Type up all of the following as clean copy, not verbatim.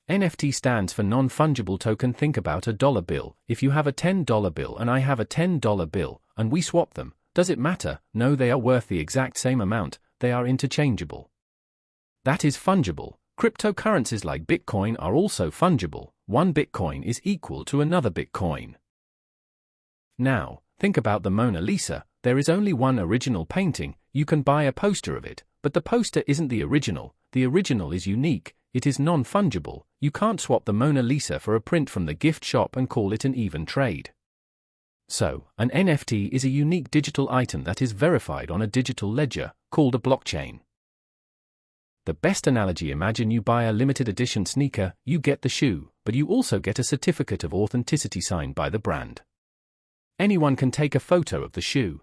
NFT stands for non-fungible token. Think about a dollar bill. If you have a $10 bill and I have a $10 bill, and we swap them, does it matter? No, they are worth the exact same amount, they are interchangeable. That is fungible. Cryptocurrencies like Bitcoin are also fungible. One Bitcoin is equal to another Bitcoin. Now, think about the Mona Lisa. There is only one original painting. You can buy a poster of it, but the poster isn't the original. The original is unique. It is non-fungible. You can't swap the Mona Lisa for a print from the gift shop and call it an even trade. So, an NFT is a unique digital item that is verified on a digital ledger, called a blockchain. The best analogy: imagine you buy a limited edition sneaker, you get the shoe, but you also get a certificate of authenticity signed by the brand. Anyone can take a photo of the shoe.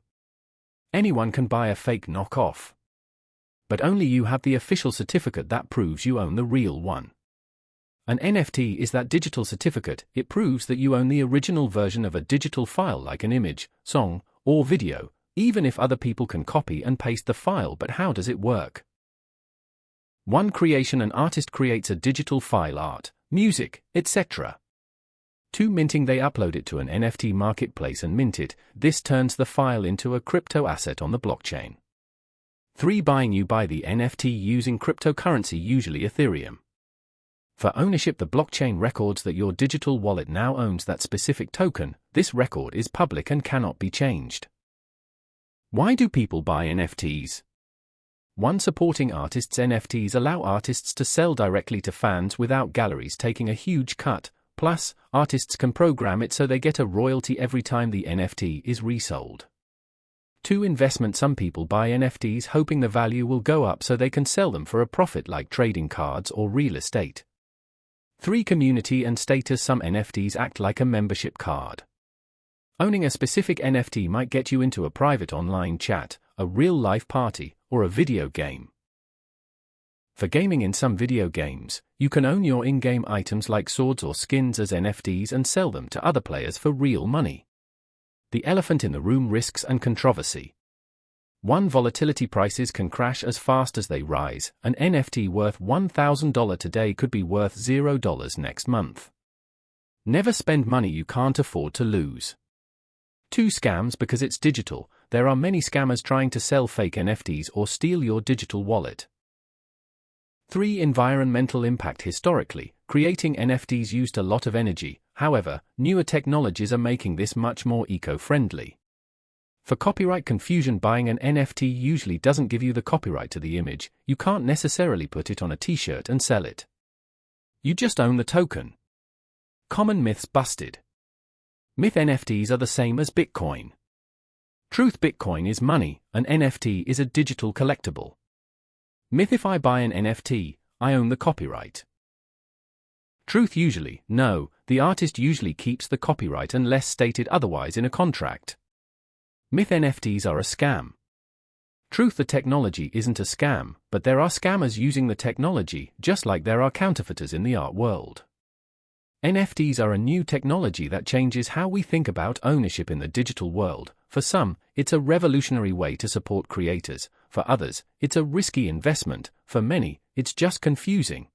Anyone can buy a fake knockoff. But only you have the official certificate that proves you own the real one. An NFT is that digital certificate. It proves that you own the original version of a digital file, like an image, song, or video, even if other people can copy and paste the file. But how does it work? One creation: an artist creates a digital file, art, music, etc. 2. Minting: they upload it to an NFT marketplace and mint it. This turns the file into a crypto asset on the blockchain. 3. Buying: you buy the NFT using cryptocurrency, usually Ethereum. For ownership, the blockchain records that your digital wallet now owns that specific token. This record is public and cannot be changed. Why do people buy NFTs? 1. Supporting artists: NFTs allow artists to sell directly to fans without galleries taking a huge cut. Plus, artists can program it so they get a royalty every time the NFT is resold. 2. Investment: some people buy NFTs hoping the value will go up so they can sell them for a profit, like trading cards or real estate. 3. Community and status: some NFTs act like a membership card. Owning a specific NFT might get you into a private online chat, a real-life party, or a video game. For gaming: in some video games, you can own your in-game items like swords or skins as NFTs and sell them to other players for real money. The elephant in the room: risks and controversy. 1. Volatility: prices can crash as fast as they rise. An NFT worth $1,000 today could be worth $0 next month. Never spend money you can't afford to lose. 2. Scams: because it's digital, there are many scammers trying to sell fake NFTs or steal your digital wallet. 3. Environmental impact: historically, creating NFTs used a lot of energy. However, newer technologies are making this much more eco-friendly. For copyright confusion: buying an NFT usually doesn't give you the copyright to the image. You can't necessarily put it on a t-shirt and sell it. You just own the token. Common myths busted. Myth: NFTs are the same as Bitcoin. Truth: Bitcoin is money, an NFT is a digital collectible. Myth: if I buy an NFT, I own the copyright. Truth: usually, no, the artist usually keeps the copyright unless stated otherwise in a contract. Myth: NFTs are a scam. Truth: the technology isn't a scam, but there are scammers using the technology, just like there are counterfeiters in the art world. NFTs are a new technology that changes how we think about ownership in the digital world. For some, it's a revolutionary way to support creators. For others, it's a risky investment. For many, it's just confusing.